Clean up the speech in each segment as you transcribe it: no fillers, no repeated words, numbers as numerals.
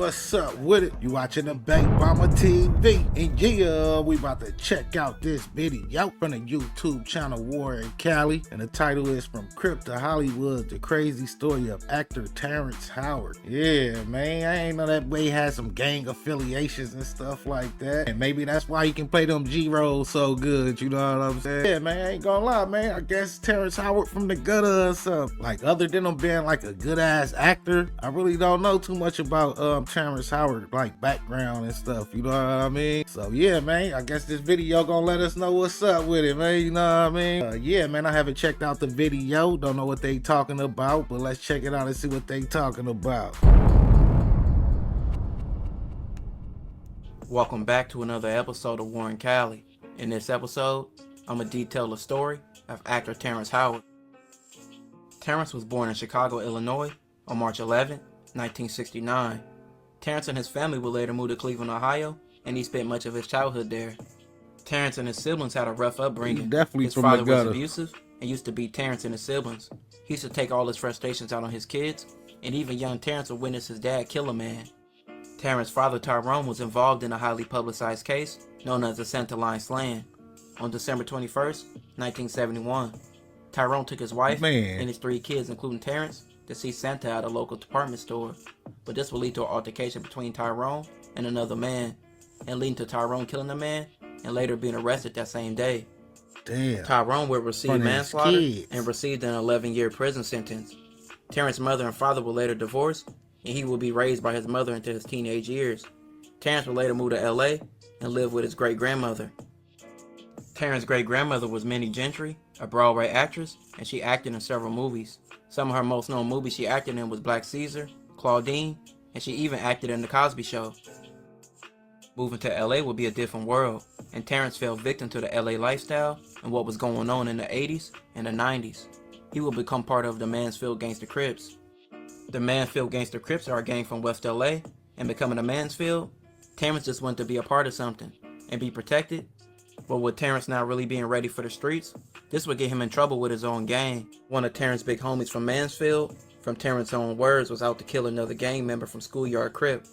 What's up with it? You watching the Bank Bomber TV? And yeah, we about to check out this video from the YouTube channel War in Cali. And the title is From Crip to Hollywood, the crazy story of actor Terrance Howard. Yeah, man, I ain't know that boy had some gang affiliations and stuff like that. And maybe that's why he can play them G-roles so good, you know what I'm saying? Yeah, man, I ain't gonna lie, man. I guess Terrance Howard from the gutter or something. Like, other than him being like a good-ass actor, I really don't know too much about Terrance Howard, like, background and stuff, you know what I mean? So yeah, man, I guess this video gonna let us know what's up with it, man, you know what I mean? Yeah, man, I haven't checked out the video, don't know what they talking about, but let's check it out and see what they talking about. Welcome back to another episode of War in Cali. In this episode, I'm gonna detail the story of actor Terrance Howard. Terrance was born in Chicago, Illinois on March 11, 1969. Terrance and his family would later move to Cleveland, Ohio, and he spent much of his childhood there. Terrance and his siblings had a rough upbringing. His father was abusive and used to beat Terrance and his siblings. He used to take all his frustrations out on his kids, and even young Terrance would witness his dad kill a man. Terrance's father, Tyrone, was involved in a highly publicized case known as the Center Line Slaying. On December 21st, 1971, Tyrone took his wife and his 3 kids, including Terrance, to see Santa at a local department store. But this would lead to an altercation between Tyrone and another man, and leading to Tyrone killing the man and later being arrested that same day. Damn. Tyrone would receive manslaughter and received an 11-year prison sentence. Terrance's mother and father would later divorce, and he would be raised by his mother into his teenage years. Terrance would later move to LA and live with his great-grandmother. Terrance's great-grandmother was Minnie Gentry, a Broadway actress, and she acted in several movies. Some of her most known movies she acted in was Black Caesar, Claudine, and she even acted in The Cosby Show. Moving to LA would be a different world, and Terrance fell victim to the LA lifestyle and what was going on in the 80s and the 90s. He would become part of the Mansfield Gangster Crips. The Mansfield Gangster Crips are a gang from West LA, and becoming a Mansfield, Terrance just wanted to be a part of something and be protected. But with Terrance not really being ready for the streets, this would get him in trouble with his own gang. One of Terrance's big homies from Mansfield, from Terrance's own words, was out to kill another gang member from Schoolyard Crip.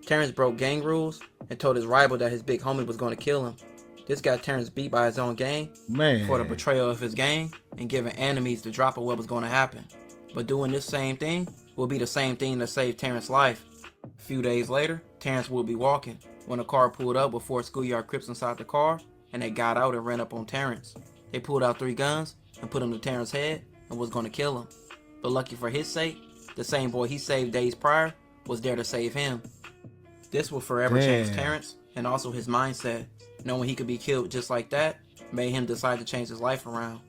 Terrance broke gang rules and told his rival that his big homie was going to kill him. This got Terrance beat by his own gang for the betrayal of his gang and giving enemies the drop of what was going to happen. But doing this same thing will be the same thing that saved Terrance's life. A few days later, Terrance would be walking when a car pulled up with 4 Schoolyard Crips inside the car, and they got out and ran up on Terrance. They pulled out 3 guns and put them to Terrance's head and was going to kill him. But lucky for his sake, the same boy he saved days prior was there to save him. This will forever change Terrance and also his mindset. Knowing he could be killed just like that made him decide to change his life around.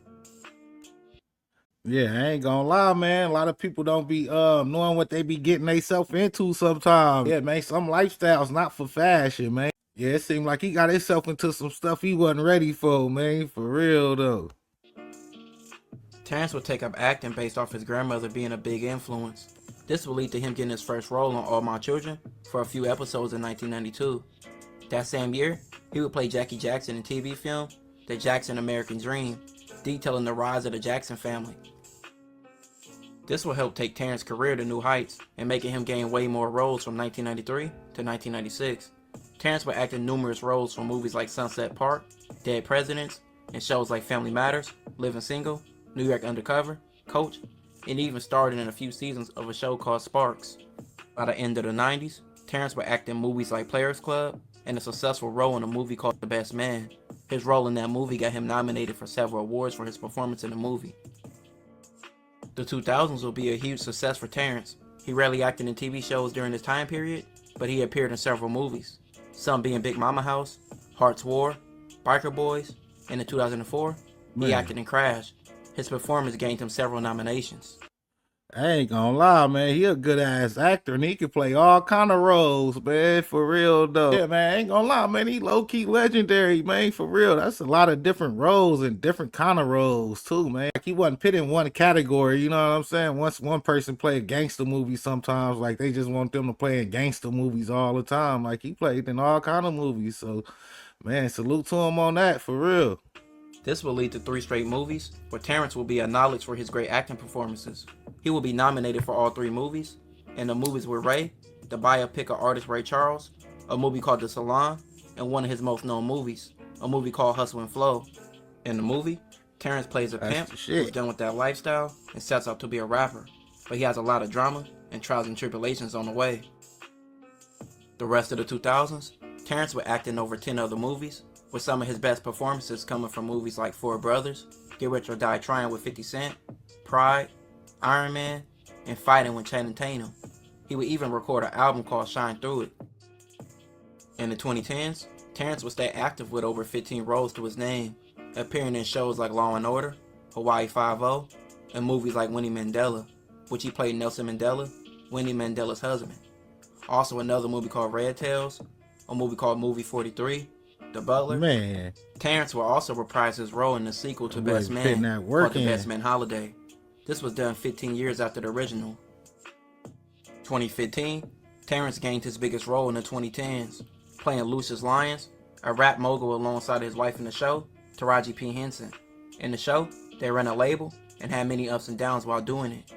Yeah, I ain't gonna lie, man. A lot of people don't be knowing what they be getting themselves into sometimes. Yeah, man, some lifestyles not for fashion, man. Yeah, it seemed like he got himself into some stuff he wasn't ready for, man. For real, though. Terrance would take up acting based off his grandmother being a big influence. This would lead to him getting his first role on All My Children for a few episodes in 1992. That same year, he would play Jackie Jackson in TV film The Jackson American Dream, detailing the rise of the Jackson family. This will help take Terrance's career to new heights and making him gain way more roles from 1993 to 1996. Terrance would act in numerous roles from movies like Sunset Park, Dead Presidents, and shows like Family Matters, Living Single, New York Undercover, Coach, and even starred in a few seasons of a show called Sparks. By the end of the 90s, Terrance would act in movies like Players Club and a successful role in a movie called The Best Man. His role in that movie got him nominated for several awards for his performance in the movie. The 2000s will be a huge success for Terrance. He rarely acted in TV shows during this time period, but he appeared in several movies, some being Big Mama House, Heart's War, Biker Boys, and in 2004, he acted in Crash. His performance gained him several nominations. I ain't gonna lie, man. He a good ass actor and he can play all kind of roles, man. For real though. Yeah, man. I ain't gonna lie, man. He low key legendary, man. For real. That's a lot of different roles and different kind of roles too, man. Like he wasn't put in one category. You know what I'm saying? Once one person play a gangster movie, sometimes like they just want them to play in gangster movies all the time. Like he played in all kind of movies. So, man, salute to him on that. For real. This will lead to 3 straight movies, where Terrance will be acknowledged for his great acting performances. He will be nominated for all 3 movies, and the movies were Ray, the biopic of artist Ray Charles, a movie called The Salon, and one of his most known movies, a movie called Hustle and Flow. In the movie, Terrance plays a pimp who's done with that lifestyle and sets out to be a rapper, but he has a lot of drama and trials and tribulations on the way. The rest of the 2000s, Terrance would act in over 10 other movies, with some of his best performances coming from movies like Four Brothers, Get Rich or Die Trying with 50 Cent, Pride, Iron Man, and Fighting with Channing Tatum. He would even record an album called Shine Through It. In the 2010s, Terrance would stay active with over 15 roles to his name, appearing in shows like Law & Order, Hawaii Five-0, and movies like Winnie Mandela, which he played Nelson Mandela, Winnie Mandela's husband. Also another movie called Red Tails, a movie called Movie 43, The Butler. Man. Terrance will also reprise his role in the sequel to Best Man, called The Best Man Holiday. This was done 15 years after the original. 2015, Terrance gained his biggest role in the 2010s, playing Lucius Lyons, a rap mogul alongside his wife in the show, Taraji P. Henson. In the show, they ran a label and had many ups and downs while doing it.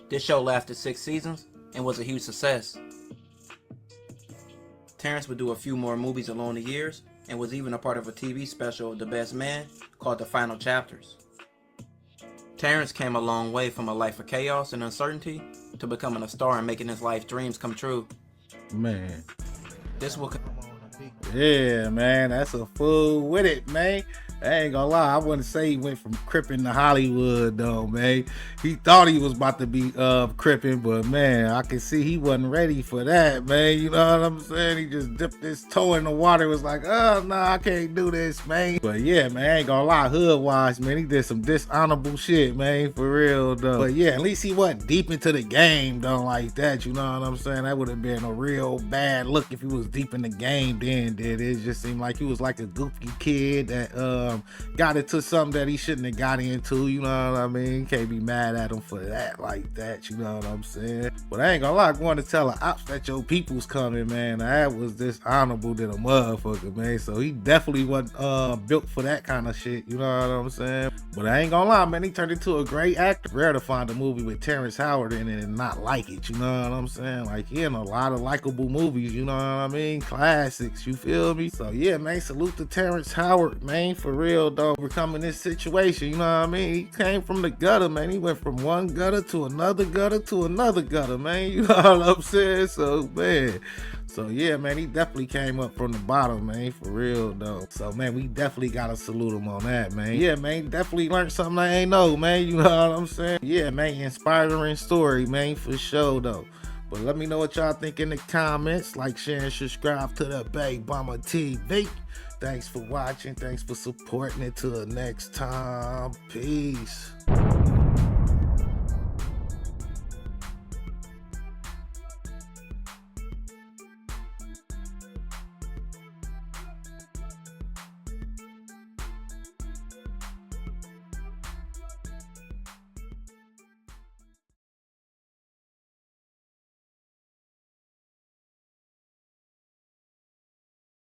This show lasted 6 seasons and was a huge success. Terrance would do a few more movies along the years and was even a part of a TV special of The Best Man called The Final Chapters. Terrance came a long way from a life of chaos and uncertainty to becoming a star and making his life dreams come true. Man. This will... Yeah, man, that's a fool with it, man. I ain't gonna lie, I wouldn't say he went from crippin' to Hollywood though, man. He thought he was about to be crippin', but man, I can see he wasn't ready for that, man. You know what I'm saying? He just dipped his toe in the water, was like, oh no, I can't do this, man. But yeah, man, I ain't gonna lie, hood-wise, man, he did some dishonorable shit, man, for real though. But yeah, at least he wasn't deep into the game though, like that, you know what I'm saying? That would have been a real bad look if he was deep in the game then, did it? It just seemed like he was like a goofy kid that got into something that he shouldn't have got into, you know what I mean? Can't be mad at him for that, like that, you know what I'm saying? But I ain't gonna lie, going to tell the ops that your people's coming, man, that was dishonorable to the motherfucker, man. So he definitely wasn't built for that kind of shit, you know what I'm saying? But I ain't gonna lie, man, he turned into a great actor. Rare to find a movie with Terrence Howard in it and not like it, you know what I'm saying? Like, he in a lot of likable movies, you know what I mean? Classics, you feel me? So yeah, man, salute to Terrence Howard, man, for real though, overcoming this situation, you know what I mean? He came from the gutter, man. He went from one gutter to another gutter to another gutter, man. You know what I'm saying? So, man. So, yeah, man, he definitely came up from the bottom, man, for real, though. So, man, we definitely gotta salute him on that, man. Yeah, man, definitely learned something I ain't know, man. You know what I'm saying? Yeah, man, inspiring story, man, for sure, though. But let me know what y'all think in the comments. Like, share, and subscribe to the Big Mama TV. Thanks for watching. Thanks for supporting it. Till next time. Peace.